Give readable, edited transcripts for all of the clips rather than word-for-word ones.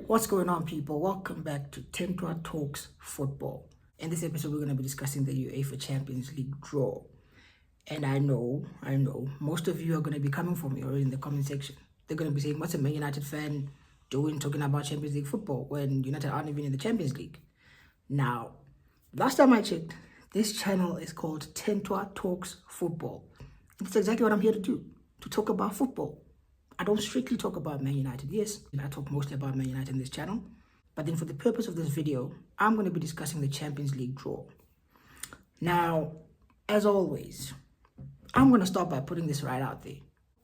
What's going on, people? Welcome back to Tentua Talks Football. In this episode, we're going to be discussing the UEFA Champions League draw. And I know, most of you are going to be coming for me or in the comment section. They're going to be saying, what's a Man United fan doing talking about Champions League football when United aren't even in the Champions League? Now, last time I checked, this channel is called Tentua Talks Football. And it's exactly what I'm here to do, to talk about football. I don't strictly talk about Man United. Yes, I talk mostly about Man United in this channel. But then for the purpose of this video, I'm going to be discussing the Champions League draw. Now, as always, I'm going to start by putting this right out there.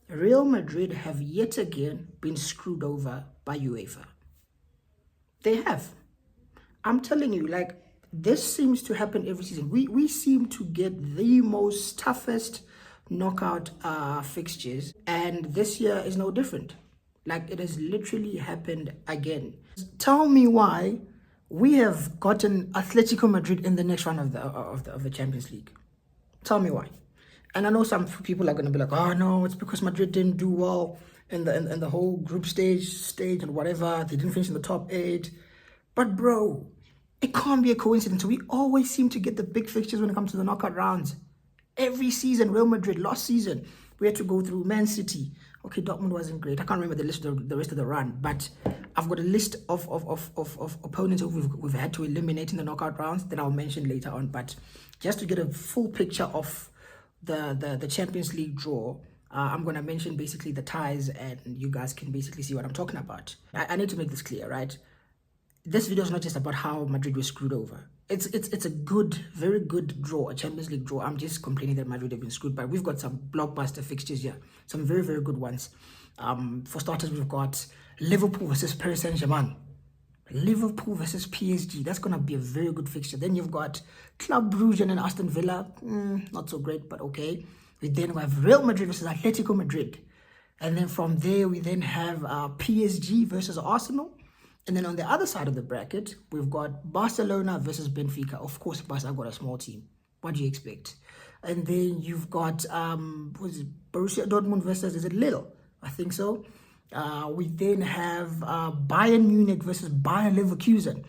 Real Madrid have yet again been screwed over by UEFA. They have. I'm telling you, this seems to happen every season. We seem to get the most toughest knockout fixtures, and this year is no different. It has literally happened again. Tell me why we have gotten Atletico Madrid in the next round of the Champions League. Tell me why. And I know some people are going to be like, oh no, it's because Madrid didn't do well in the whole group stage and whatever. They didn't finish in the top 8. But bro, it can't be a coincidence. We always seem to get the big fixtures when it comes to the knockout rounds. Every season, Real Madrid, last season, we had to go through Man City. Okay, Dortmund wasn't great. I can't remember the list of the rest of the run, but I've got a list of opponents who we've had to eliminate in the knockout rounds that I'll mention later on. But just to get a full picture of the Champions League draw, I'm going to mention basically the ties, and you guys can basically see what I'm talking about. I need to make this clear, right? This video is not just about how Madrid was screwed over. It's a good, very good draw, a Champions League draw. I'm just complaining that Madrid have been screwed, but we've got some blockbuster fixtures here, some very, very good ones. For starters, we've got Liverpool versus Paris Saint-Germain. Liverpool versus PSG. That's going to be a very good fixture. Then you've got Club Brugge and Aston Villa. Not so great, but okay. We then have Real Madrid versus Atletico Madrid. And then from there, we then have PSG versus Arsenal. And then on the other side of the bracket, we've got Barcelona versus Benfica. Of course, Barca got a small team. What do you expect? And then you've got Borussia Dortmund versus, is it Lille? I think so. We then have Bayern Munich versus Bayer Leverkusen.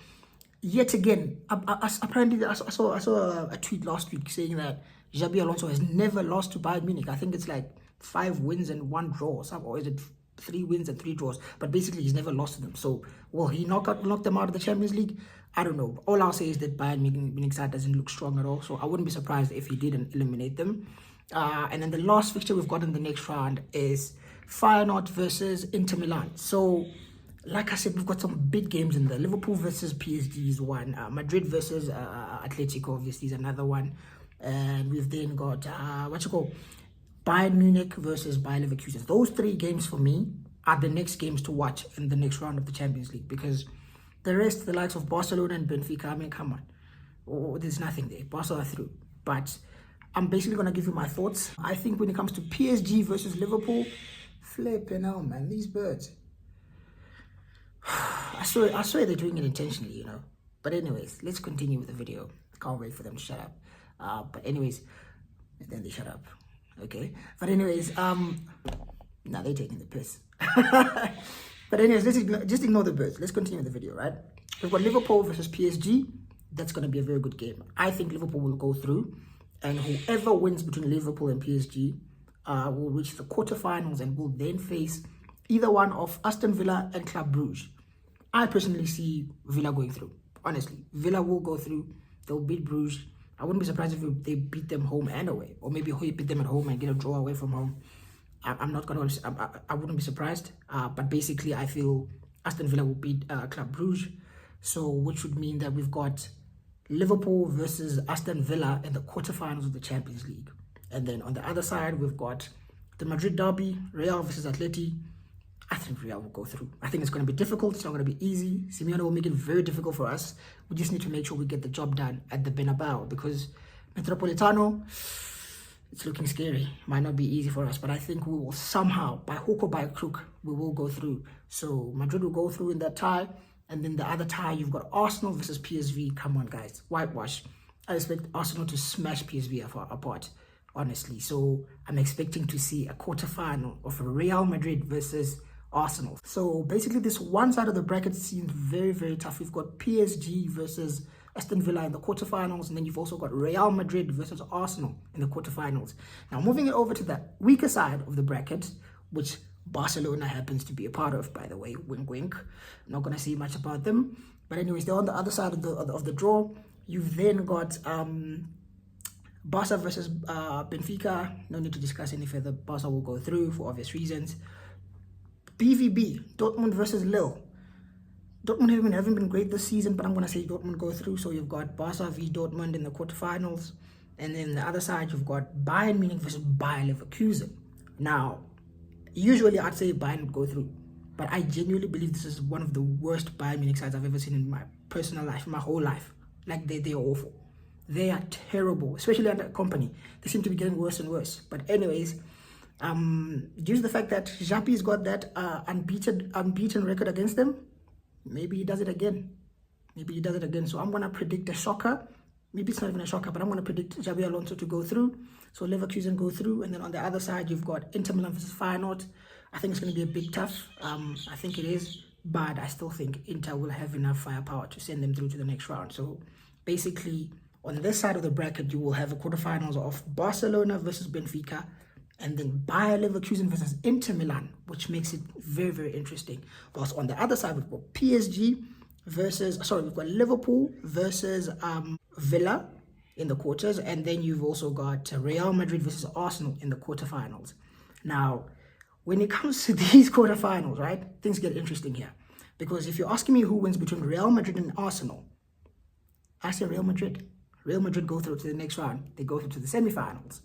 Yet again, apparently I saw a tweet last week saying that Xabi Alonso has never lost to Bayern Munich. I think it's like 5 wins and 1 draw, or is it 3 wins and 3 draws? But basically, he's never lost to them. So, will he knock them out of the Champions League? I don't know. All I'll say is that Bayern Munich side doesn't look strong at all. So, I wouldn't be surprised if he didn't eliminate them. And then the last fixture we've got in the next round is Feyenoord versus Inter Milan. So, like I said, we've got some big games in there. Liverpool versus PSG is one. Madrid versus Atletico, obviously, is another one. And we've then got, Bayern Munich versus Bayer Leverkusen. Those 3 games for me are the next games to watch in the next round of the Champions League, because the rest, the likes of Barcelona and Benfica, I mean, come on. There's nothing there. Barca are through. But I'm basically going to give you my thoughts. I think when it comes to PSG versus Liverpool, flipping out, man. These birds. I swear they're doing it intentionally, you know. But anyways, let's continue with the video. Can't wait for them to shut up. But anyways, and then they shut up. Okay, but anyways, now they're taking the piss. But anyways, just ignore the birds. Let's continue with the video, right? We've got Liverpool versus PSG. That's going to be a very good game. I think Liverpool will go through, and whoever wins between Liverpool and PSG will reach the quarterfinals and will then face either one of Aston Villa and Club Brugge. I personally see Villa going through. Honestly, Villa will go through. They'll beat Bruges. I wouldn't be surprised if they beat them home and away, or maybe he beat them at home and get a draw away from home. I wouldn't be surprised. But basically, I feel Aston Villa will beat Club Brugge, so which would mean that we've got Liverpool versus Aston Villa in the quarterfinals of the Champions League, and then on the other side we've got the Madrid derby, Real versus Atleti. I think Real will go through. I think it's going to be difficult. It's not going to be easy. Simeone will make it very difficult for us. We just need to make sure we get the job done at the Bernabeu, because Metropolitano, it's looking scary. Might not be easy for us, but I think we will somehow, by hook or by crook, we will go through. So Madrid will go through in that tie, and then the other tie, you've got Arsenal versus PSV. Come on, guys. Whitewash. I expect Arsenal to smash PSV apart, honestly. So I'm expecting to see a quarterfinal of Real Madrid versus Arsenal. So basically this one side of the bracket seems very, very tough. We've got PSG versus Aston Villa in the quarterfinals, and then you've also got Real Madrid versus Arsenal in the quarterfinals. Now moving it over to the weaker side of the bracket, which Barcelona happens to be a part of, by the way, wink wink. I'm not going to say much about them. But anyways, they're on the other side of the draw. You've then got Barca versus Benfica. No need to discuss any further. Barca will go through for obvious reasons. BVB, Dortmund versus Lille. Dortmund haven't been great this season, but I'm going to say Dortmund go through. So you've got Barca v Dortmund in the quarterfinals. And then the other side, you've got Bayern Munich versus Bayer Leverkusen. Now, usually I'd say Bayern would go through. But I genuinely believe this is one of the worst Bayern Munich sides I've ever seen in my personal life, my whole life. Like, they're awful. They are terrible, especially under company. They seem to be getting worse and worse. But anyways, due to the fact that Xapi's got that unbeaten record against them, maybe he does it again. So I'm going to predict a shocker. Maybe it's not even a shocker, but I'm going to predict Xabi Alonso to go through. So Leverkusen go through. And then on the other side, you've got Inter Milan versus Feyenoord. I think it's going to be a big tough. I think it is. But I still think Inter will have enough firepower to send them through to the next round. So basically, on this side of the bracket, you will have a quarterfinals of Barcelona versus Benfica. And then Bayer Leverkusen versus Inter Milan, which makes it very, very interesting. Whilst on the other side, we've got we've got Liverpool versus Villa in the quarters. And then you've also got Real Madrid versus Arsenal in the quarterfinals. Now, when it comes to these quarterfinals, right, things get interesting here. Because if you're asking me who wins between Real Madrid and Arsenal, I say Real Madrid. Real Madrid go through to the next round. They go through to the semifinals.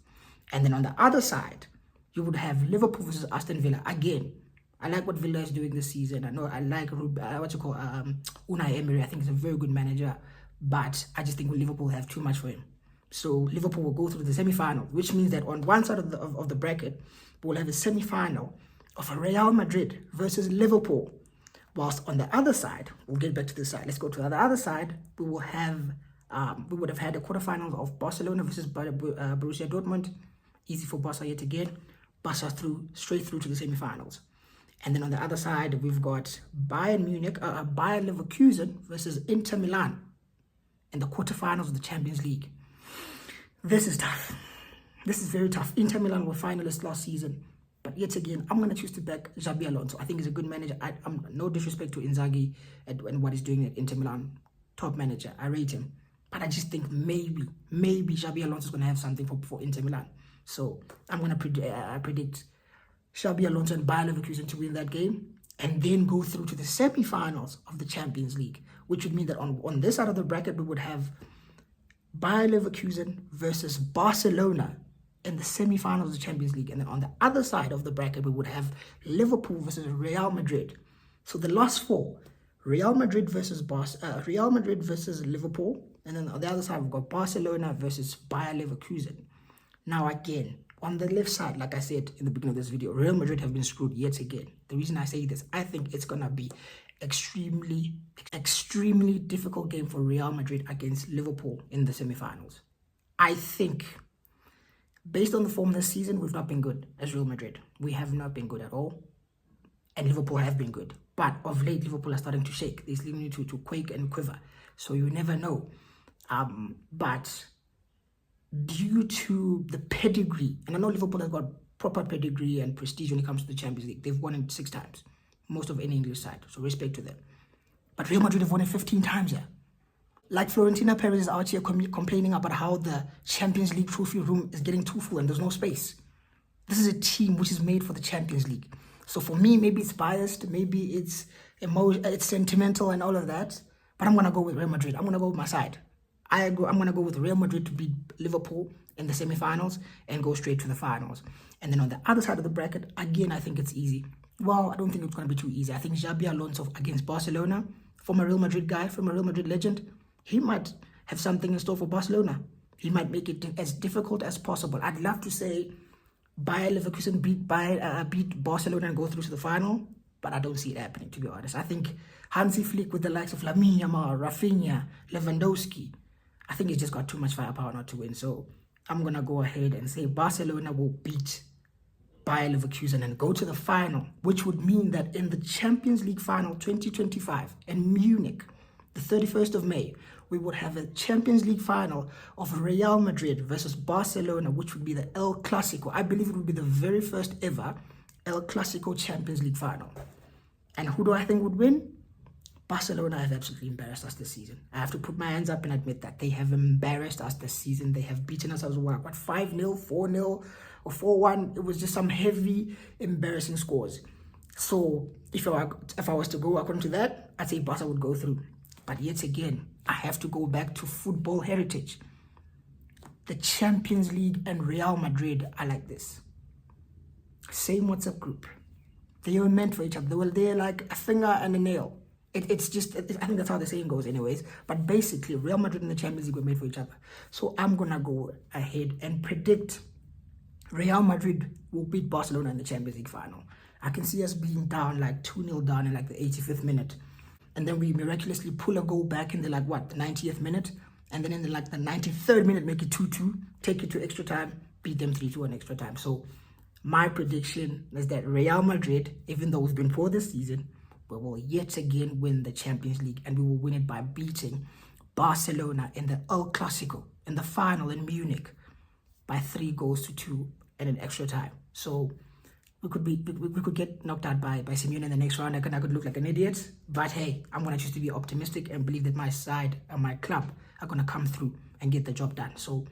And then on the other side, you would have Liverpool versus Aston Villa. Again, I like what Villa is doing this season. I know I like Unai Emery. I think he's a very good manager. But I just think Liverpool have too much for him. So Liverpool will go through the semi-final, which means that on one side of the bracket, we'll have a semi-final of a Real Madrid versus Liverpool. Whilst on the other side, we'll get back to this side. Let's go to the other side. We would have had a quarterfinals of Barcelona versus Borussia Dortmund. Easy for Barca yet again. Barca straight through to the semi-finals. And then on the other side, we've got Bayern Leverkusen versus Inter Milan in the quarterfinals of the Champions League. This is tough. This is very tough. Inter Milan were finalists last season. But yet again, I'm going to choose to back Xabi Alonso. I think he's a good manager. I'm no disrespect to Inzaghi and what he's doing at Inter Milan. Top manager. I rate him. But I just think maybe Xabi Alonso is going to have something for Inter Milan. So I'm going to predict Xabi Alonso and Bayer Leverkusen to win that game and then go through to the semi-finals of the Champions League, which would mean that on this side of the bracket, we would have Bayer Leverkusen versus Barcelona in the semi-finals of the Champions League. And then on the other side of the bracket, we would have Liverpool versus Real Madrid. So the last four, Real Madrid versus Liverpool. And then on the other side, we've got Barcelona versus Bayer Leverkusen. Now again, on the left side, like I said in the beginning of this video, Real Madrid have been screwed yet again. The reason I say this, I think it's going to be extremely difficult game for Real Madrid against Liverpool in the semi-finals. I think, based on the form this season, we've not been good as Real Madrid. We have not been good at all. And Liverpool have been good. But of late, Liverpool are starting to shake. They're starting to quake and quiver. So you never know. But due to the pedigree, and I know Liverpool has got proper pedigree and prestige when it comes to the Champions League. They've won it 6 times. Most of any English side. So respect to them. But Real Madrid have won it 15 times here. Like Florentino Perez is out here complaining about how the Champions League trophy room is getting too full and there's no space. This is a team which is made for the Champions League. So for me, maybe it's biased, maybe it's sentimental and all of that. But I'm going to go with Real Madrid. I'm going to go with my side. I'm going to go with Real Madrid to beat Liverpool in the semi-finals and go straight to the finals. And then on the other side of the bracket, again, I think it's easy. Well, I don't think it's going to be too easy. I think Xabi Alonso against Barcelona, former Real Madrid guy, former Real Madrid legend, he might have something in store for Barcelona. He might make it as difficult as possible. I'd love to say Bayer Leverkusen beat Barcelona and go through to the final, but I don't see it happening, to be honest. I think Hansi Flick with the likes of Lamine Yamal, Rafinha, Lewandowski, I think he's just got too much firepower not to win. So I'm going to go ahead and say Barcelona will beat Bayer Leverkusen and go to the final, which would mean that in the Champions League final 2025 in Munich, the 31st of May, we would have a Champions League final of Real Madrid versus Barcelona, which would be the El Clasico. I believe it would be the very first ever El Clasico Champions League final. And who do I think would win? Barcelona have absolutely embarrassed us this season. I have to put my hands up and admit that they have embarrassed us this season. They have beaten us as well. What, 5-0, 4-0, or 4-1? It was just some heavy, embarrassing scores. So if I was to go according to that, I'd say Barca would go through. But yet again, I have to go back to football heritage. The Champions League and Real Madrid are like this. Same WhatsApp group. They were meant for each other. They were there like a finger and a nail. I think that's how the saying goes anyways. But basically, Real Madrid and the Champions League were made for each other. So I'm going to go ahead and predict Real Madrid will beat Barcelona in the Champions League final. I can see us being down like 2-0 down in like the 85th minute. And then we miraculously pull a goal back in the the 90th minute. And then in the 93rd minute, make it 2-2, take it to extra time, beat them 3-2 in extra time. So my prediction is that Real Madrid, even though we've been poor this season, we will yet again win the Champions League, and we will win it by beating Barcelona in the El Clasico, in the final in Munich, by 3-2 in an extra time. So we could get knocked out by Simeone in the next round. I could look like an idiot, but hey, I'm gonna choose to be optimistic and believe that my side and my club are gonna come through and get the job done. So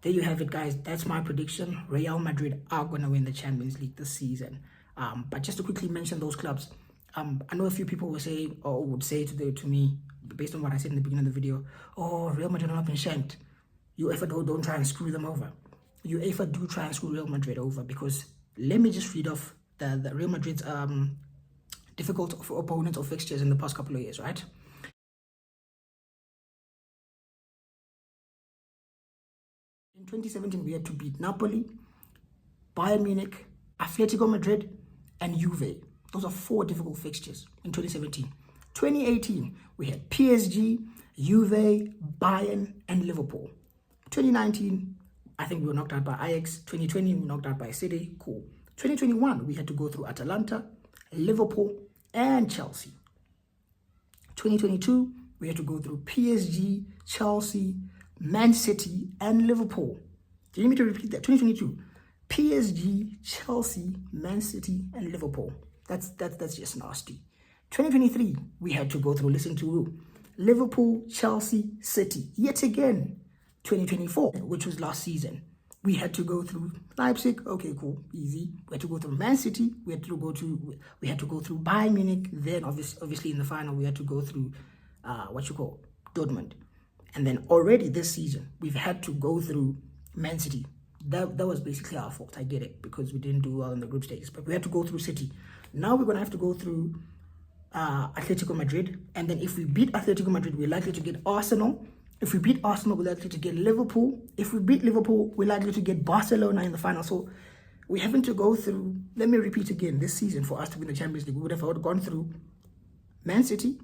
there you have it, guys. That's my prediction. Real Madrid are gonna win the Champions League this season. But just to quickly mention those clubs. I know a few people were saying, or would say to me, based on what I said in the beginning of the video, oh, Real Madrid are not been shanked. UEFA don't try and screw them over. UEFA do try and screw Real Madrid over, because let me just read off the Real Madrid's difficult opponents or fixtures in the past couple of years, right? In 2017, we had to beat Napoli, Bayern Munich, Atletico Madrid, and Juve. Those are 4 difficult fixtures in 2017. 2018, we had PSG, Juve, Bayern, and Liverpool. 2019, I think we were knocked out by Ajax. 2020, we were knocked out by City. Cool. 2021, we had to go through Atalanta, Liverpool, and Chelsea. 2022, we had to go through PSG, Chelsea, Man City, and Liverpool. Do you need me to repeat that? 2022, PSG, Chelsea, Man City, and Liverpool. That's just nasty. 2023, we had to go through, listen to Liverpool, Chelsea, City. Yet again, 2024, which was last season, we had to go through Leipzig. Okay, cool, easy. We had to go through Man City. We had to go through Bayern Munich. Then obviously in the final, we had to go through Dortmund. And then already this season, we've had to go through Man City. That was basically our fault. I get it, because we didn't do well in the group stages. But we had to go through City. Now we're going to have to go through Atletico Madrid. And then if we beat Atletico Madrid, we're likely to get Arsenal. If we beat Arsenal, we're likely to get Liverpool. If we beat Liverpool, we're likely to get Barcelona in the final. So we're having to go through, let me repeat again, this season for us to win the Champions League, we would have gone through Man City,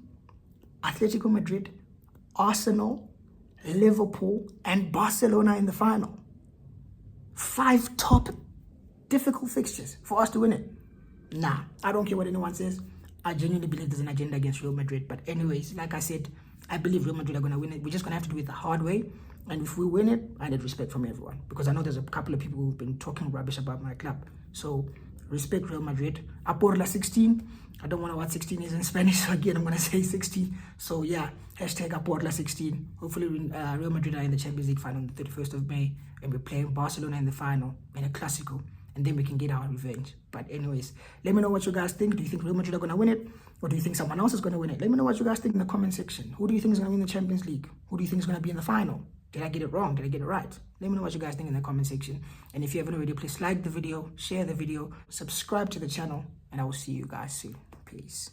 Atletico Madrid, Arsenal, Liverpool, and Barcelona in the final. 5 top difficult fixtures for us to win it. Nah, I don't care what anyone says. I genuinely believe there's an agenda against Real Madrid. But anyways, like I said, I believe Real Madrid are going to win it. We're just going to have to do it the hard way. And if we win it, I need respect from everyone. Because I know there's a couple of people who've been talking rubbish about my club. So, respect Real Madrid. A por la 16. I don't know what 16 is in Spanish. So again, I'm going to say 16. So yeah, hashtag a por la 16. Hopefully Real Madrid are in the Champions League final on the 31st of May. And we're playing Barcelona in the final in a Clasico. And then we can get our revenge. But anyways, let me know what you guys think. Do you think Real Madrid are going to win it? Or do you think someone else is going to win it? Let me know what you guys think in the comment section. Who do you think is going to win the Champions League? Who do you think is going to be in the final? Did I get it wrong? Did I get it right? Let me know what you guys think in the comment section. And if you haven't already, please like the video, share the video, subscribe to the channel, and I will see you guys soon. Peace.